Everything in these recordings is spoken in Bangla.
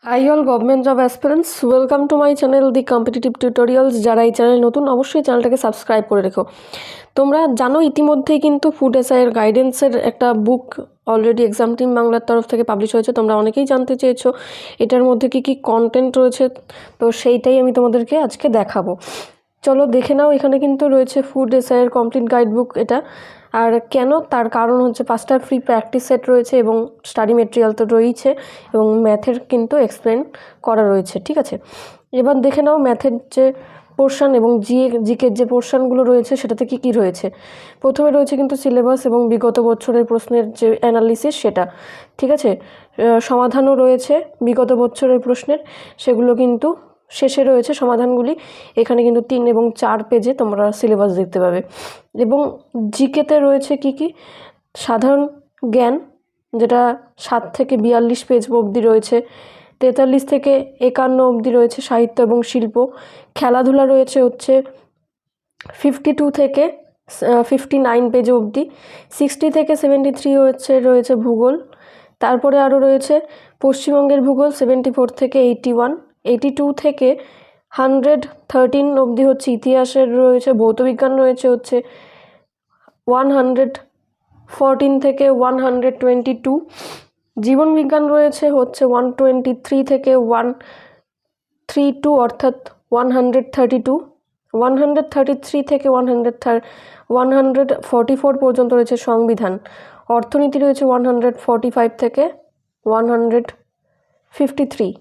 High all government job aspirants, welcome to my channel the competitive tutorials. যারা এই চ্যানেল নতুন, অবশ্যই চ্যানেলটাকে সাবস্ক্রাইব করে রেখো। তোমরা জানো ইতিমধ্যেই কিন্তু ফুড এসআইয়ের গাইডেন্সের একটা বুক অলরেডি এক্সাম টিম বাংলার তরফ থেকে পাবলিশ হয়েছে। তোমরা অনেকেই জানতে চেয়েছো এটার মধ্যে কী কী কন্টেন্ট রয়েছে, তো সেইটাই আমি তোমাদেরকে আজকে দেখাবো। চলো দেখে নাও। এখানে কিন্তু রয়েছে ফুড এসআইয়ের কমপ্লিট গাইড বুক এটা। আর কেন, তার কারণ হচ্ছে 5টা ফ্রি প্র্যাকটিস সেট রয়েছে এবং স্টাডি মেটেরিয়াল তো রয়েছে এবং ম্যাথের কিন্তু এক্সপ্লেন করা রয়েছে। ঠিক আছে, এবার দেখে নাও ম্যাথের যে পোর্শন এবং জিকের যে পোর্শনগুলো রয়েছে সেটাতে কী কী রয়েছে। প্রথমে রয়েছে কিন্তু সিলেবাস এবং বিগত বছরের প্রশ্নের যে অ্যানালিসিস সেটা। ঠিক আছে, সমাধানও রয়েছে বিগত বছরের প্রশ্নের, সেগুলো কিন্তু শেষে রয়েছে সমাধানগুলি। এখানে কিন্তু 3 এবং 4 পেজে তোমরা সিলেবাস দেখতে পাবে। এবং জিকেতে রয়েছে কি কি, সাধারণ জ্ঞান যেটা 7 থেকে 42 পেজ অবধি রয়েছে, 43 থেকে 51 অবধি রয়েছে সাহিত্য এবং শিল্প। খেলাধুলা রয়েছে হচ্ছে 52 থেকে 59 পেজ অবধি। 60 থেকে 73 রয়েছে ভূগোল। তারপরে আরও রয়েছে পশ্চিমবঙ্গের ভূগোল 74 থেকে 81। 82 থেকে 113 অবধি হচ্ছে ইতিহাসের রয়েছে। ভৌতবিজ্ঞান রয়েছে হচ্ছে 114 থেকে 122। জীবনবিজ্ঞান রয়েছে হচ্ছে 123 থেকে 132, অর্থাৎ 132। 133 থেকে 144 পর্যন্ত রয়েছে সংবিধান। অর্থনীতি রয়েছে 145 থেকে 153।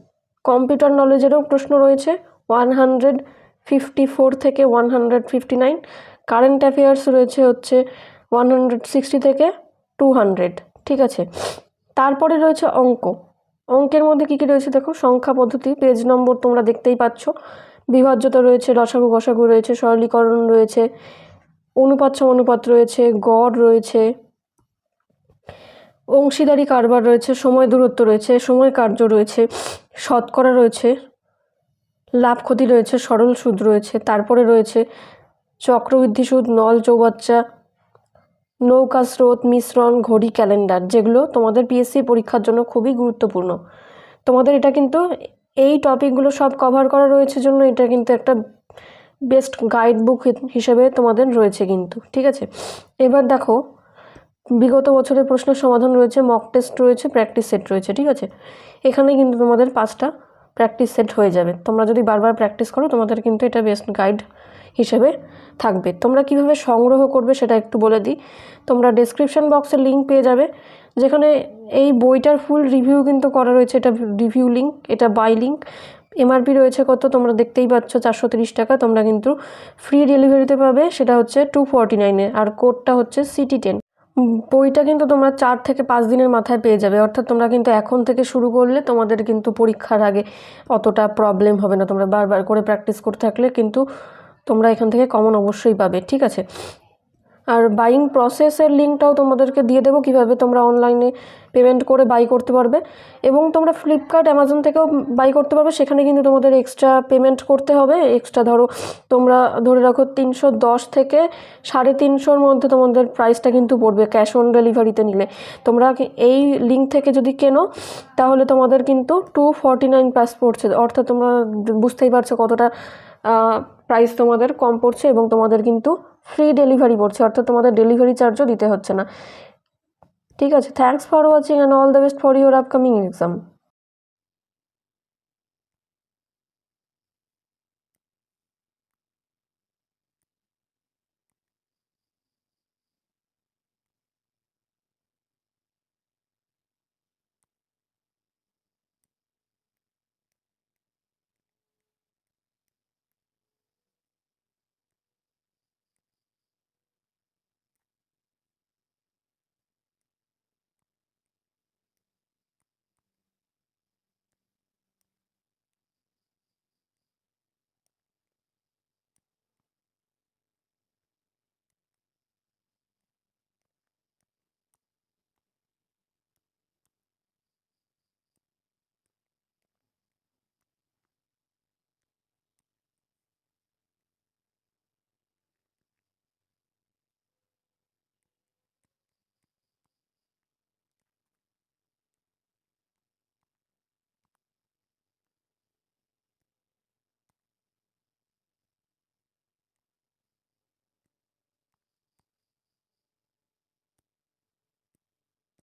কম্পিউটার নলেজেরও প্রশ্ন রয়েছে 154 থেকে 159। কারেন্ট অ্যাফেয়ার্স রয়েছে হচ্ছে 160 থেকে 200। ঠিক আছে, তারপরে রয়েছে অঙ্ক। অঙ্কের মধ্যে কী কী রয়েছে দেখো, সংখ্যা পদ্ধতি, পেজ নম্বর তোমরা দেখতেই পাচ্ছ। বিভাজ্যতা রয়েছে, লসাগু গসাগু রয়েছে, সরলীকরণ রয়েছে, অনুপাত সমানুপাত রয়েছে, গড় রয়েছে, অংশীদারি কারবার রয়েছে, সময় দূরত্ব রয়েছে, সময় কার্য রয়েছে, শতকরা রয়েছে, লাভ ক্ষতি রয়েছে, সরল সুদ রয়েছে। তারপরে রয়েছে চক্রবৃদ্ধি সুদ, নল চৌবাচ্চা, নৌকা স্রোত, মিশ্রণ, ঘড়ি, ক্যালেন্ডার, যেগুলো তোমাদের পিএসসি পরীক্ষার জন্য খুবই গুরুত্বপূর্ণ। তোমাদের এটা কিন্তু এই টপিকগুলো সব কভার করা রয়েছে জন্য এটা কিন্তু একটা বেস্ট গাইড বুক হিসেবে তোমাদের রয়েছে কিন্তু। ঠিক আছে, এবার দেখো বিগত বছরের প্রশ্নের সমাধান রয়েছে, মক টেস্ট রয়েছে, প্র্যাকটিস সেট রয়েছে। ঠিক আছে, এখানে কিন্তু তোমাদের 5টা প্র্যাকটিস সেট হয়ে যাবে। তোমরা যদি বারবার প্র্যাকটিস করো তোমাদের কিন্তু এটা বেস্ট গাইড হিসেবে থাকবে। তোমরা কিভাবে সংগ্রহ করবে সেটা একটু বলে দিই। তোমরা ডেসক্রিপশন বক্সে লিঙ্ক পেয়ে যাবে, যেখানে এই বইটার ফুল রিভিউ কিন্তু করা রয়েছে। এটা রিভিউ লিঙ্ক, এটা বাই লিঙ্ক। এমআরপি রয়েছে কত তোমরা দেখতেই পাচ্ছ, 430 টাকা। তোমরা কিন্তু ফ্রি ডেলিভারিতে পাবে, সেটা হচ্ছে 249-এ, আর কোডটা হচ্ছে CT10। বইটা কিন্তু তোমরা 4 থেকে 5 দিনের মাথায় পেয়ে যাবে। অর্থাৎ তোমরা কিন্তু এখন থেকে শুরু করলে তোমাদের কিন্তু পরীক্ষার আগে অতটা প্রবলেম হবে না। তোমরা বারবার করে প্র্যাকটিস করতে থাকলে কিন্তু তোমরা এখান থেকে কমন অবশ্যই পাবে। ঠিক আছে, আর বাইং প্রসেসের লিঙ্কটাও তোমাদেরকে দিয়ে দেবো, কীভাবে তোমরা অনলাইনে পেমেন্ট করে বাই করতে পারবে। এবং তোমরা ফ্লিপকার্ট, অ্যামাজন থেকেও বাই করতে পারবে। সেখানে কিন্তু তোমাদের এক্সট্রা পেমেন্ট করতে হবে। এক্সট্রা ধরো তোমরা ধরে রাখো 310 থেকে 350-র মধ্যে তোমাদের প্রাইসটা কিন্তু পড়বে ক্যাশ অন ডেলিভারিতে নিলে। তোমরা এই লিঙ্ক থেকে যদি কেনো তাহলে তোমাদের কিন্তু 249 প্লাস পড়ছে। অর্থাৎ তোমরা বুঝতেই পারছো কতটা প্রাইস তোমাদের কম পড়ছে এবং তোমাদের কিন্তু ফ্রি ডেলিভারি পড়ছে, অর্থাৎ তোমাদের ডেলিভারি চার্জও দিতে হচ্ছে না। ঠিক আছে, thanks for watching and all the best for your upcoming exam.